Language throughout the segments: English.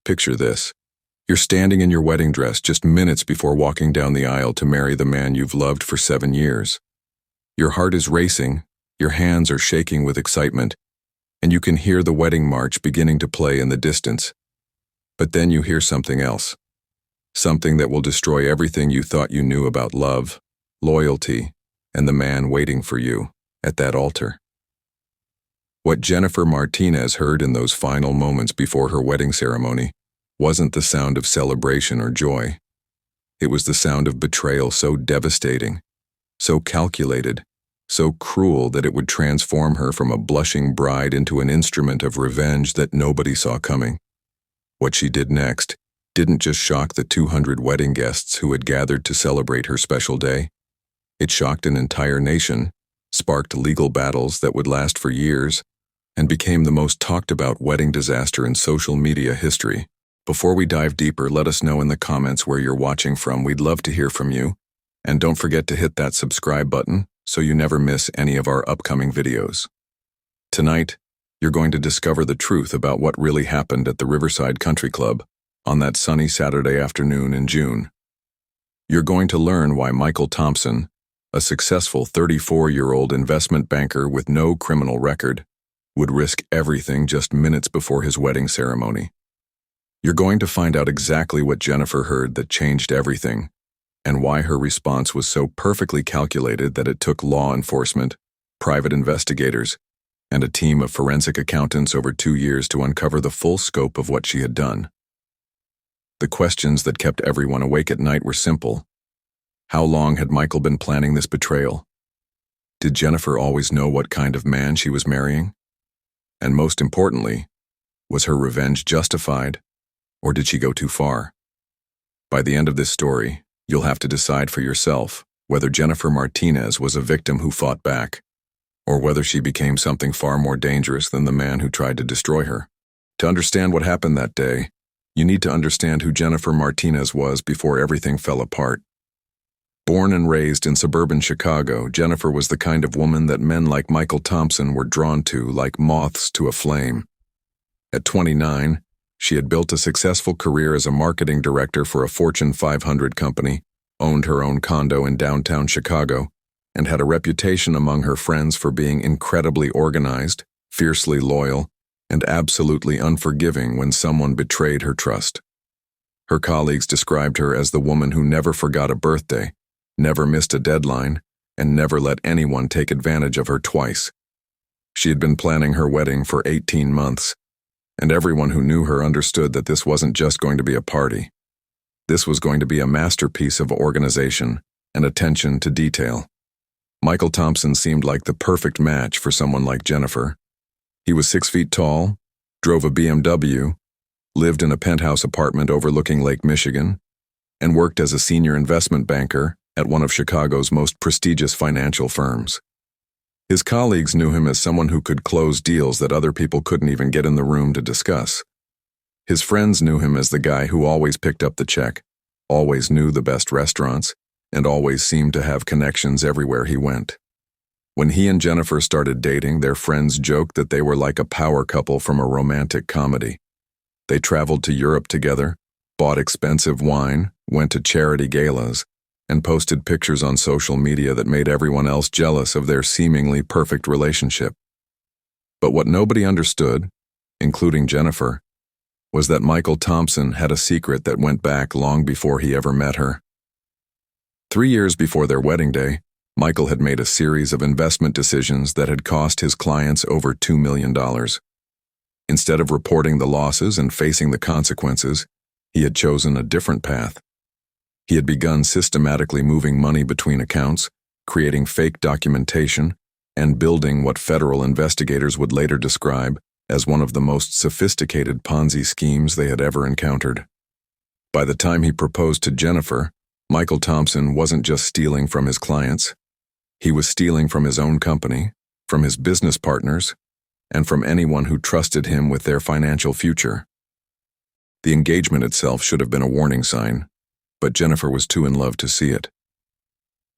Picture this. You're standing in your wedding dress just minutes before walking down the aisle to marry the man you've loved for 7 years. Your heart is racing, your hands are shaking with excitement, and you can hear the wedding march beginning to play in the distance. But then you hear something else. Something that will destroy everything you thought you knew about love, loyalty, and the man waiting for you at that altar. What Jennifer Martinez heard in those final moments before her wedding ceremony wasn't the sound of celebration or joy. It was the sound of betrayal so devastating, so calculated, so cruel that it would transform her from a blushing bride into an instrument of revenge that nobody saw coming. What she did next didn't just shock the 200 wedding guests who had gathered to celebrate her special day. It shocked an entire nation, sparked legal battles that would last for years, and became the most talked about wedding disaster in social media history. Before we dive deeper, let us know in the comments where you're watching from. We'd love to hear from you. And don't forget to hit that subscribe button so you never miss any of our upcoming videos. Tonight, you're going to discover the truth about what really happened at the Riverside Country Club on that sunny Saturday afternoon in June. You're going to learn why Michael Thompson, a successful 34-year-old investment banker with no criminal record, would risk everything just minutes before his wedding ceremony. You're going to find out exactly what Jennifer heard that changed everything, and why her response was so perfectly calculated that it took law enforcement, private investigators, and a team of forensic accountants over 2 years to uncover the full scope of what she had done. The questions that kept everyone awake at night were simple. How long had Michael been planning this betrayal? Did Jennifer always know what kind of man she was marrying? And most importantly, was her revenge justified, or did she go too far? By the end of this story, you'll have to decide for yourself whether Jennifer Martinez was a victim who fought back, or whether she became something far more dangerous than the man who tried to destroy her. To understand what happened that day, you need to understand who Jennifer Martinez was before everything fell apart. Born and raised in suburban Chicago, Jennifer was the kind of woman that men like Michael Thompson were drawn to like moths to a flame. At 29, she had built a successful career as a marketing director for a Fortune 500 company, owned her own condo in downtown Chicago, and had a reputation among her friends for being incredibly organized, fiercely loyal, and absolutely unforgiving when someone betrayed her trust. Her colleagues described her as the woman who never forgot a birthday, never missed a deadline, and never let anyone take advantage of her twice. She had been planning her wedding for 18 months, and everyone who knew her understood that this wasn't just going to be a party. This was going to be a masterpiece of organization and attention to detail. Michael Thompson seemed like the perfect match for someone like Jennifer. He was 6 feet tall, drove a BMW, lived in a penthouse apartment overlooking Lake Michigan, and worked as a senior investment banker at one of Chicago's most prestigious financial firms. His colleagues knew him as someone who could close deals that other people couldn't even get in the room to discuss. His friends knew him as the guy who always picked up the check, always knew the best restaurants, and always seemed to have connections everywhere he went. When he and Jennifer started dating, their friends joked that they were like a power couple from a romantic comedy. They traveled to Europe together, bought expensive wine, went to charity galas, and posted pictures on social media that made everyone else jealous of their seemingly perfect relationship. But what nobody understood, including Jennifer, was that Michael Thompson had a secret that went back long before he ever met her. 3 years before their wedding day, Michael had made a series of investment decisions that had cost his clients over $2 million. Instead of reporting the losses and facing the consequences, he had chosen a different path. He had begun systematically moving money between accounts, creating fake documentation, and building what federal investigators would later describe as one of the most sophisticated Ponzi schemes they had ever encountered. By the time he proposed to Jennifer, Michael Thompson wasn't just stealing from his clients. He was stealing from his own company, from his business partners, and from anyone who trusted him with their financial future. The engagement itself should have been a warning sign, but Jennifer was too in love to see it.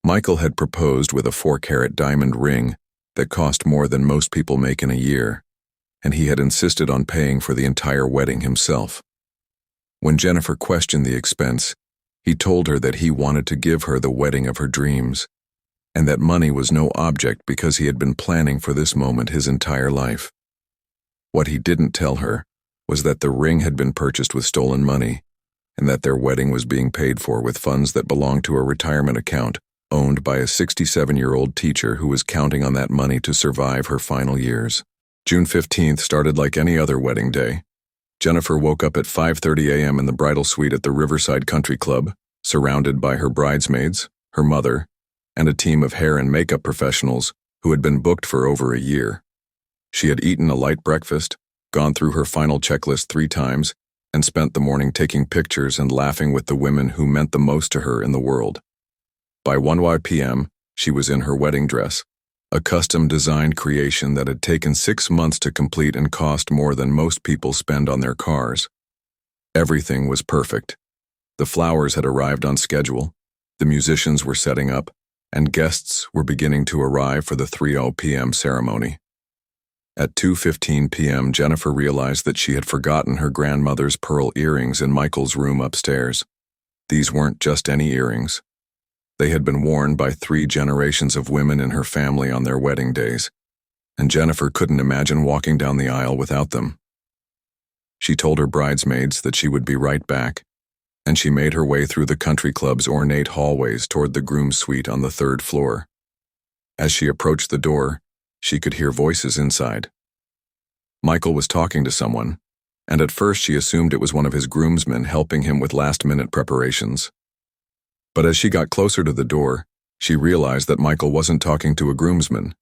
Michael had proposed with a 4-carat diamond ring that cost more than most people make in a year, and he had insisted on paying for the entire wedding himself. When Jennifer questioned the expense, he told her that he wanted to give her the wedding of her dreams, and that money was no object because he had been planning for this moment his entire life. What he didn't tell her was that the ring had been purchased with stolen money, and that their wedding was being paid for with funds that belonged to a retirement account owned by a 67-year-old teacher who was counting on that money to survive her final years. June 15th started like any other wedding day. Jennifer woke up at 5:30 a.m. in the bridal suite at the Riverside Country Club, surrounded by her bridesmaids, her mother, and a team of hair and makeup professionals who had been booked for over a year. She had eaten a light breakfast, gone through her final checklist 3 times, and spent the morning taking pictures and laughing with the women who meant the most to her in the world. By 1 p.m., she was in her wedding dress, a custom-designed creation that had taken 6 months to complete and cost more than most people spend on their cars. Everything was perfect. The flowers had arrived on schedule, the musicians were setting up, and guests were beginning to arrive for the 3:00 p.m. ceremony. At 2:15 p.m., Jennifer realized that she had forgotten her grandmother's pearl earrings in Michael's room upstairs. These weren't just any earrings. They had been worn by 3 generations of women in her family on their wedding days, and Jennifer couldn't imagine walking down the aisle without them. She told her bridesmaids that she would be right back, and she made her way through the country club's ornate hallways toward the groom's suite on the 3rd floor. As she approached the door, she could hear voices inside. Michael was talking to someone, and at first she assumed it was one of his groomsmen helping him with last-minute preparations. But as she got closer to the door, she realized that Michael wasn't talking to a groomsman.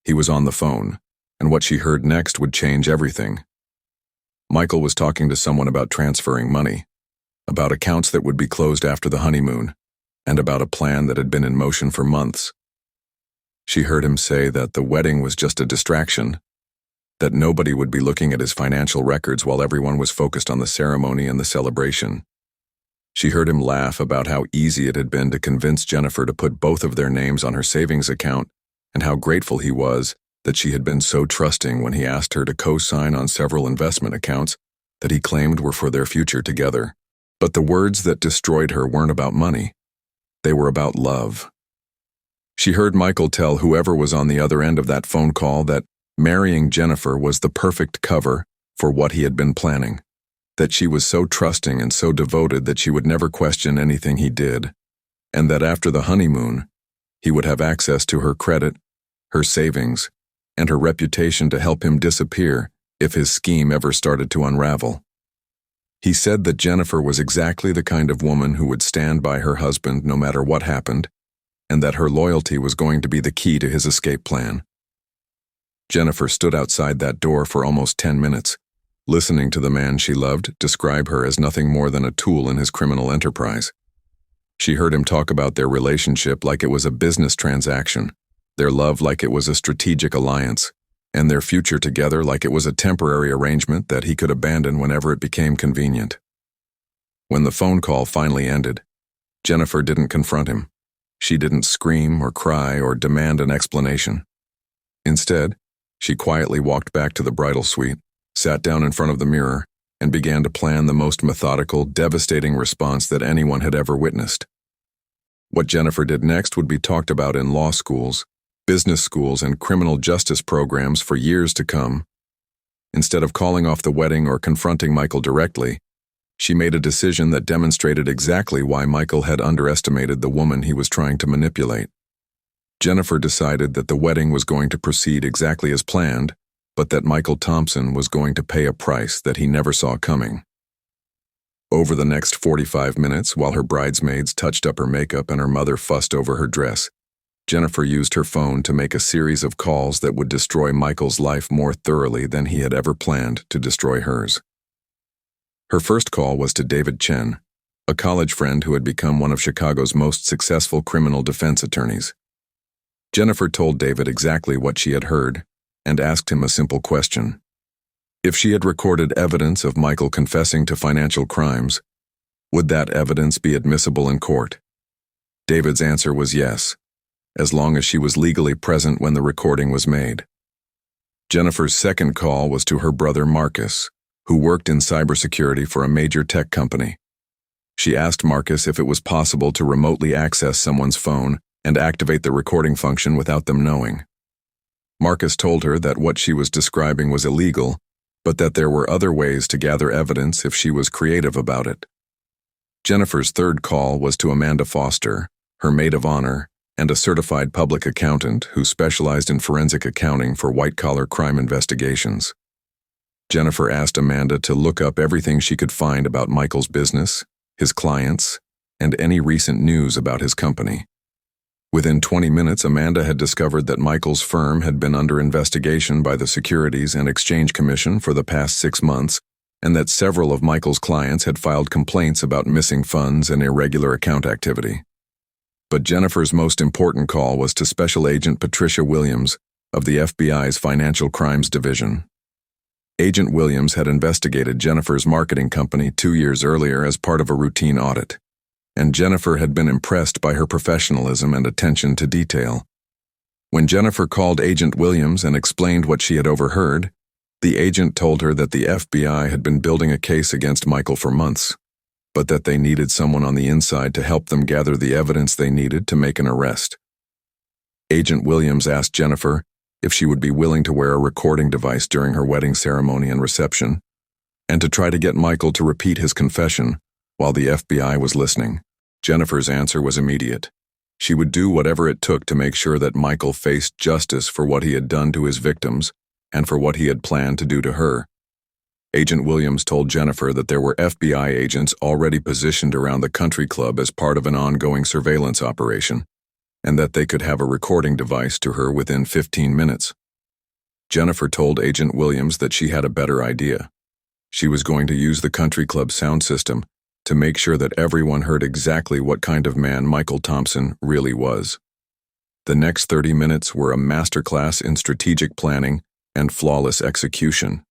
He was on the phone, and what she heard next would change everything. Michael was talking to someone about transferring money, about accounts that would be closed after the honeymoon, and about a plan that had been in motion for months. She heard him say that the wedding was just a distraction, that nobody would be looking at his financial records while everyone was focused on the ceremony and the celebration. She heard him laugh about how easy it had been to convince Jennifer to put both of their names on her savings account, and how grateful he was that she had been so trusting when he asked her to co-sign on several investment accounts that he claimed were for their future together. But the words that destroyed her weren't about money. They were about love. She heard Michael tell whoever was on the other end of that phone call that marrying Jennifer was the perfect cover for what he had been planning, that she was so trusting and so devoted that she would never question anything he did, and that after the honeymoon, he would have access to her credit, her savings, and her reputation to help him disappear if his scheme ever started to unravel. He said that Jennifer was exactly the kind of woman who would stand by her husband no matter what happened, and that her loyalty was going to be the key to his escape plan. Jennifer stood outside that door for almost 10 minutes, listening to the man she loved describe her as nothing more than a tool in his criminal enterprise. She heard him talk about their relationship like it was a business transaction, their love like it was a strategic alliance, and their future together like it was a temporary arrangement that he could abandon whenever it became convenient. When the phone call finally ended, Jennifer didn't confront him. She didn't scream or cry or demand an explanation. Instead, she quietly walked back to the bridal suite, sat down in front of the mirror, and began to plan the most methodical, devastating response that anyone had ever witnessed. What Jennifer did next would be talked about in law schools, business schools, and criminal justice programs for years to come. Instead of calling off the wedding or confronting Michael directly, she made a decision that demonstrated exactly why Michael had underestimated the woman he was trying to manipulate. Jennifer decided that the wedding was going to proceed exactly as planned, but that Michael Thompson was going to pay a price that he never saw coming. Over the next 45 minutes, while her bridesmaids touched up her makeup and her mother fussed over her dress, Jennifer used her phone to make a series of calls that would destroy Michael's life more thoroughly than he had ever planned to destroy hers. Her first call was to David Chen, a college friend who had become one of Chicago's most successful criminal defense attorneys. Jennifer told David exactly what she had heard and asked him a simple question. If she had recorded evidence of Michael confessing to financial crimes, would that evidence be admissible in court? David's answer was yes, as long as she was legally present when the recording was made. Jennifer's second call was to her brother Marcus, who worked in cybersecurity for a major tech company. She asked Marcus if it was possible to remotely access someone's phone and activate the recording function without them knowing. Marcus told her that what she was describing was illegal, but that there were other ways to gather evidence if she was creative about it. Jennifer's third call was to Amanda Foster, her maid of honor, and a certified public accountant who specialized in forensic accounting for white-collar crime investigations. Jennifer asked Amanda to look up everything she could find about Michael's business, his clients, and any recent news about his company. Within 20 minutes, Amanda had discovered that Michael's firm had been under investigation by the Securities and Exchange Commission for the past 6 months, and that several of Michael's clients had filed complaints about missing funds and irregular account activity. But Jennifer's most important call was to Special Agent Patricia Williams of the FBI's Financial Crimes Division. Agent Williams had investigated Jennifer's marketing company 2 years earlier as part of a routine audit, and Jennifer had been impressed by her professionalism and attention to detail. When Jennifer called Agent Williams and explained what she had overheard, the agent told her that the FBI had been building a case against Michael for months, but that they needed someone on the inside to help them gather the evidence they needed to make an arrest. Agent Williams asked Jennifer if she would be willing to wear a recording device during her wedding ceremony and reception, and to try to get Michael to repeat his confession while the FBI was listening. Jennifer's answer was immediate. She would do whatever it took to make sure that Michael faced justice for what he had done to his victims and for what he had planned to do to her. Agent Williams told Jennifer that there were FBI agents already positioned around the country club as part of an ongoing surveillance operation, and that they could have a recording device to her within 15 minutes. Jennifer told Agent Williams that she had a better idea. She was going to use the country club sound system to make sure that everyone heard exactly what kind of man Michael Thompson really was. The next 30 minutes were a masterclass in strategic planning and flawless execution.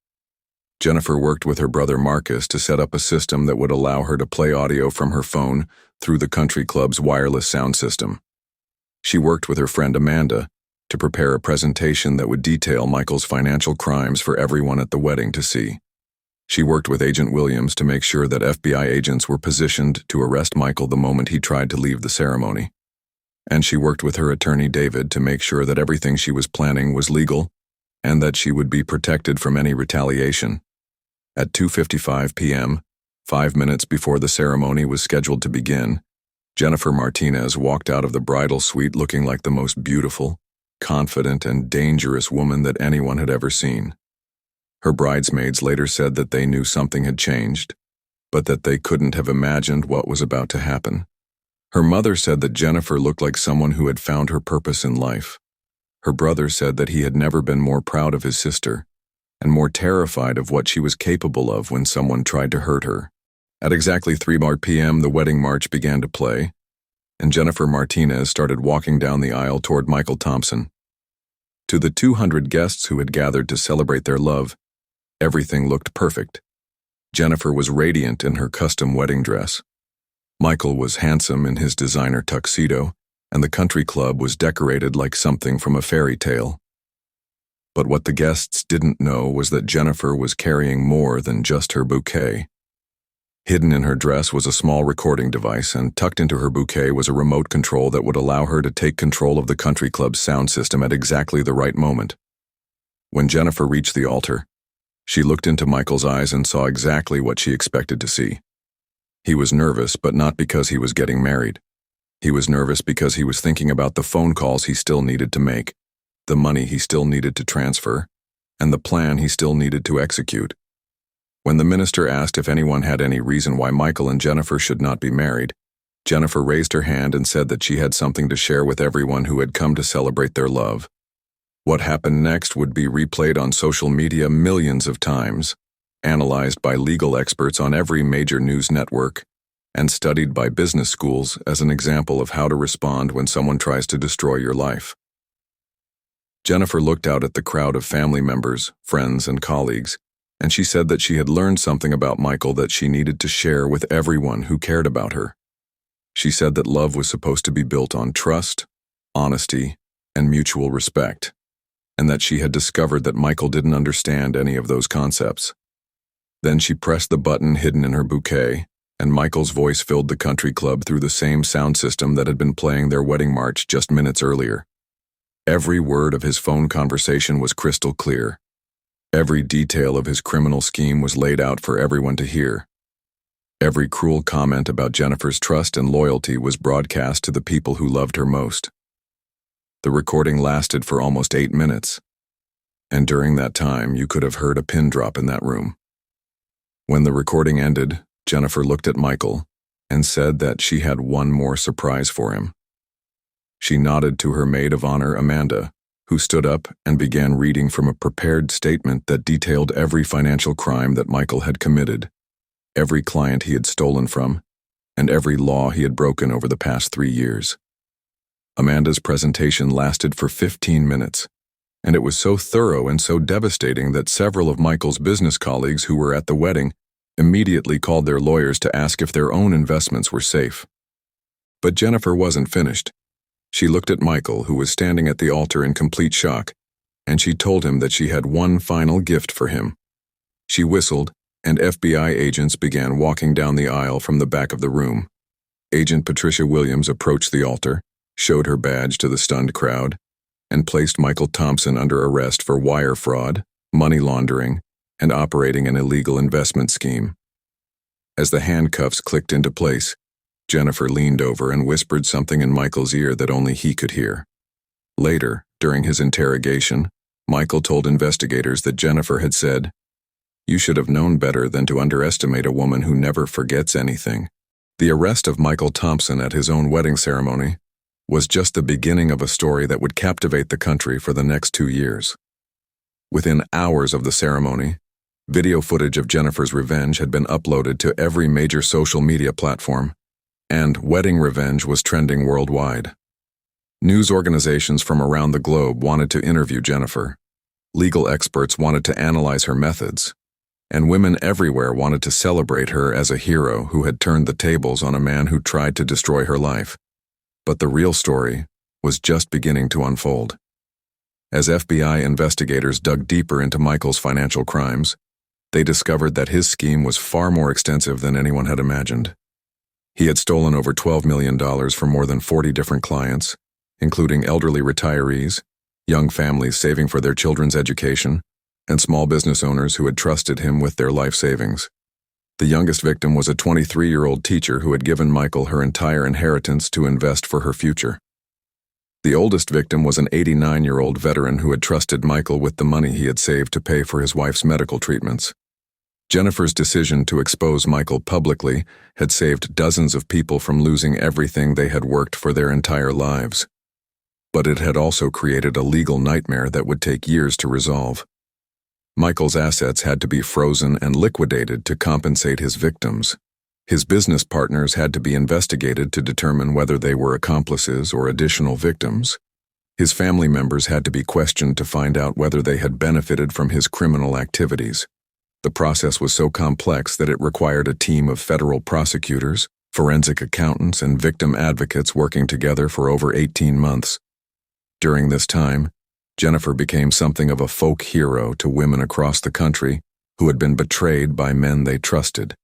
Jennifer worked with her brother Marcus to set up a system that would allow her to play audio from her phone through the country club's wireless sound system. She worked with her friend Amanda to prepare a presentation that would detail Michael's financial crimes for everyone at the wedding to see. She worked with Agent Williams to make sure that FBI agents were positioned to arrest Michael the moment he tried to leave the ceremony. And she worked with her attorney David to make sure that everything she was planning was legal and that she would be protected from any retaliation. At 2:55 p.m., 5 minutes before the ceremony was scheduled to begin, Jennifer Martinez walked out of the bridal suite looking like the most beautiful, confident, and dangerous woman that anyone had ever seen. Her bridesmaids later said that they knew something had changed, but that they couldn't have imagined what was about to happen. Her mother said that Jennifer looked like someone who had found her purpose in life. Her brother said that he had never been more proud of his sister and more terrified of what she was capable of when someone tried to hurt her. At exactly 3 p.m., the wedding march began to play, and Jennifer Martinez started walking down the aisle toward Michael Thompson. To the 200 guests who had gathered to celebrate their love, everything looked perfect. Jennifer was radiant in her custom wedding dress. Michael was handsome in his designer tuxedo, and the country club was decorated like something from a fairy tale. But what the guests didn't know was that Jennifer was carrying more than just her bouquet. Hidden in her dress was a small recording device, and tucked into her bouquet was a remote control that would allow her to take control of the country club's sound system at exactly the right moment. When Jennifer reached the altar, she looked into Michael's eyes and saw exactly what she expected to see. He was nervous, but not because he was getting married. He was nervous because he was thinking about the phone calls he still needed to make, the money he still needed to transfer, and the plan he still needed to execute. When the minister asked if anyone had any reason why Michael and Jennifer should not be married, Jennifer raised her hand and said that she had something to share with everyone who had come to celebrate their love. What happened next would be replayed on social media millions of times, analyzed by legal experts on every major news network, and studied by business schools as an example of how to respond when someone tries to destroy your life. Jennifer looked out at the crowd of family members, friends, and colleagues, and she said that she had learned something about Michael that she needed to share with everyone who cared about her. She said that love was supposed to be built on trust, honesty, and mutual respect, and that she had discovered that Michael didn't understand any of those concepts. Then she pressed the button hidden in her bouquet, and Michael's voice filled the country club through the same sound system that had been playing their wedding march just minutes earlier. Every word of his phone conversation was crystal clear. Every detail of his criminal scheme was laid out for everyone to hear. Every cruel comment about Jennifer's trust and loyalty was broadcast to the people who loved her most. The recording lasted for almost 8 minutes, and during that time you could have heard a pin drop in that room. When the recording ended, Jennifer looked at Michael and said that she had one more surprise for him. She nodded to her maid of honor, Amanda, who stood up and began reading from a prepared statement that detailed every financial crime that Michael had committed, every client he had stolen from, and every law he had broken over the past 3 years. Amanda's presentation lasted for 15 minutes, and it was so thorough and so devastating that several of Michael's business colleagues who were at the wedding immediately called their lawyers to ask if their own investments were safe. But Jennifer wasn't finished. She looked at Michael, who was standing at the altar in complete shock, and she told him that she had one final gift for him. She whistled, and FBI agents began walking down the aisle from the back of the room. Agent Patricia Williams approached the altar, showed her badge to the stunned crowd, and placed Michael Thompson under arrest for wire fraud, money laundering, and operating an illegal investment scheme. As the handcuffs clicked into place, Jennifer leaned over and whispered something in Michael's ear that only he could hear. Later, during his interrogation, Michael told investigators that Jennifer had said, "You should have known better than to underestimate a woman who never forgets anything." The arrest of Michael Thompson at his own wedding ceremony was just the beginning of a story that would captivate the country for the next 2 years. Within hours of the ceremony, video footage of Jennifer's revenge had been uploaded to every major social media platform, and wedding revenge was trending worldwide. News organizations from around the globe wanted to interview Jennifer. Legal experts wanted to analyze her methods, and women everywhere wanted to celebrate her as a hero who had turned the tables on a man who tried to destroy her life. But the real story was just beginning to unfold. As FBI investigators dug deeper into Michael's financial crimes, they discovered that his scheme was far more extensive than anyone had imagined. He had stolen over $12 million from more than 40 different clients, including elderly retirees, young families saving for their children's education, and small business owners who had trusted him with their life savings. The youngest victim was a 23-year-old teacher who had given Michael her entire inheritance to invest for her future. The oldest victim was an 89-year-old veteran who had trusted Michael with the money he had saved to pay for his wife's medical treatments. Jennifer's decision to expose Michael publicly had saved dozens of people from losing everything they had worked for their entire lives. But it had also created a legal nightmare that would take years to resolve. Michael's assets had to be frozen and liquidated to compensate his victims. His business partners had to be investigated to determine whether they were accomplices or additional victims. His family members had to be questioned to find out whether they had benefited from his criminal activities. The process was so complex that it required a team of federal prosecutors, forensic accountants, and victim advocates working together for over 18 months. During this time, Jennifer became something of a folk hero to women across the country who had been betrayed by men they trusted.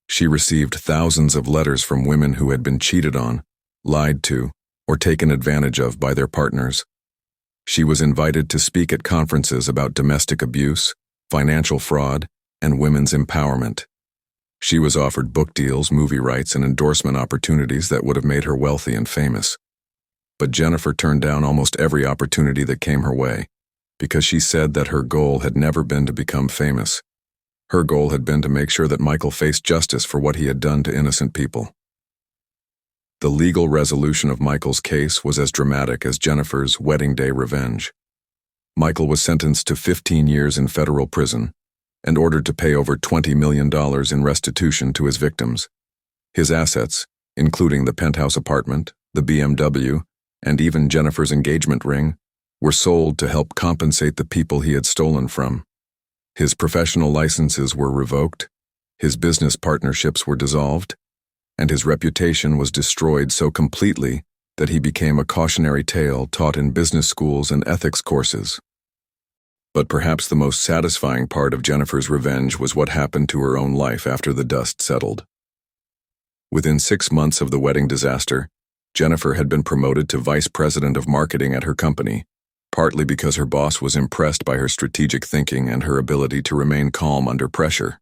She received thousands of letters from women who had been cheated on, lied to, or taken advantage of by their partners. She was invited to speak at conferences about domestic abuse, financial fraud, and women's empowerment. She was offered book deals, movie rights, and endorsement opportunities that would have made her wealthy and famous. But Jennifer turned down almost every opportunity that came her way, because she said that her goal had never been to become famous. Her goal had been to make sure that Michael faced justice for what he had done to innocent people. The legal resolution of Michael's case was as dramatic as Jennifer's wedding day revenge. Michael was sentenced to 15 years in federal prison and ordered to pay over $20 million in restitution to his victims. His assets, including the penthouse apartment, the BMW, and even Jennifer's engagement ring, were sold to help compensate the people he had stolen from. His professional licenses were revoked, his business partnerships were dissolved, and his reputation was destroyed so completely that he became a cautionary tale taught in business schools and ethics courses. But perhaps the most satisfying part of Jennifer's revenge was what happened to her own life after the dust settled. Within 6 months of the wedding disaster, Jennifer had been promoted to vice president of marketing at her company, partly because her boss was impressed by her strategic thinking and her ability to remain calm under pressure.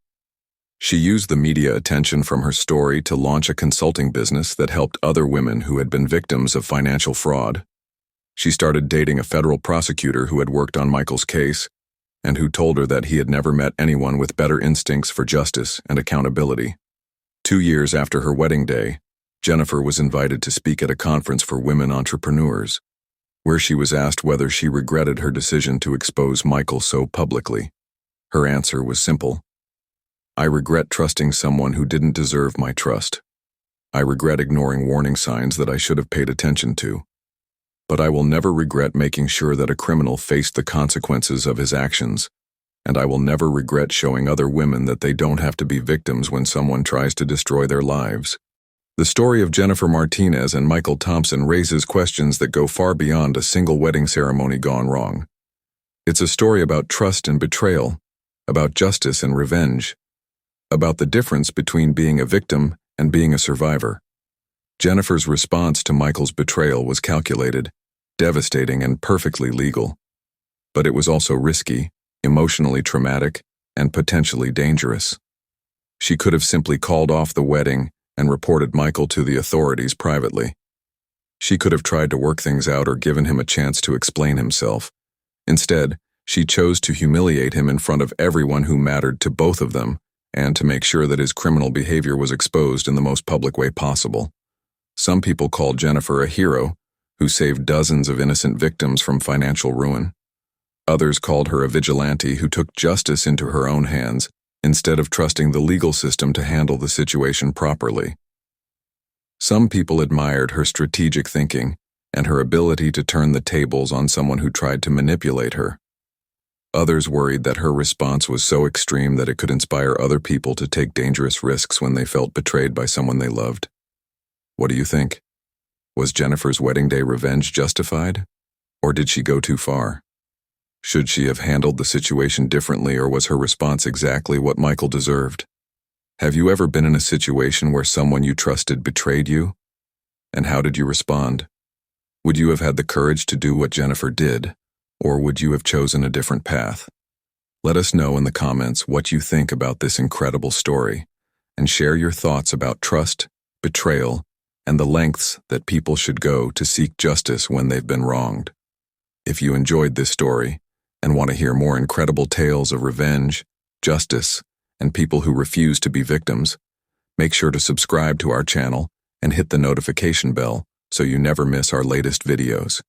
She used the media attention from her story to launch a consulting business that helped other women who had been victims of financial fraud. She started dating a federal prosecutor who had worked on Michael's case and who told her that he had never met anyone with better instincts for justice and accountability. 2 years after her wedding day, Jennifer was invited to speak at a conference for women entrepreneurs, where she was asked whether she regretted her decision to expose Michael so publicly. Her answer was simple. I regret trusting someone who didn't deserve my trust. I regret ignoring warning signs that I should have paid attention to. But I will never regret making sure that a criminal faced the consequences of his actions, and I will never regret showing other women that they don't have to be victims when someone tries to destroy their lives. The story of Jennifer Martinez and Michael Thompson raises questions that go far beyond a single wedding ceremony gone wrong. It's a story about trust and betrayal, about justice and revenge, about the difference between being a victim and being a survivor. Jennifer's response to Michael's betrayal was calculated, devastating, and perfectly legal. But it was also risky, emotionally traumatic, and potentially dangerous. She could have simply called off the wedding and reported Michael to the authorities privately. She could have tried to work things out or given him a chance to explain himself. Instead, she chose to humiliate him in front of everyone who mattered to both of them, and to make sure that his criminal behavior was exposed in the most public way possible. Some people called Jennifer a hero who saved dozens of innocent victims from financial ruin. Others called her a vigilante who took justice into her own hands instead of trusting the legal system to handle the situation properly. Some people admired her strategic thinking and her ability to turn the tables on someone who tried to manipulate her. Others worried that her response was so extreme that it could inspire other people to take dangerous risks when they felt betrayed by someone they loved. What do you think? Was Jennifer's wedding day revenge justified? Or did she go too far? Should she have handled the situation differently, or was her response exactly what Michael deserved? Have you ever been in a situation where someone you trusted betrayed you? And how did you respond? Would you have had the courage to do what Jennifer did, or would you have chosen a different path? Let us know in the comments what you think about this incredible story, and share your thoughts about trust, betrayal, and the lengths that people should go to seek justice when they've been wronged. If you enjoyed this story and want to hear more incredible tales of revenge, justice, and people who refuse to be victims, make sure to subscribe to our channel and hit the notification bell so you never miss our latest videos.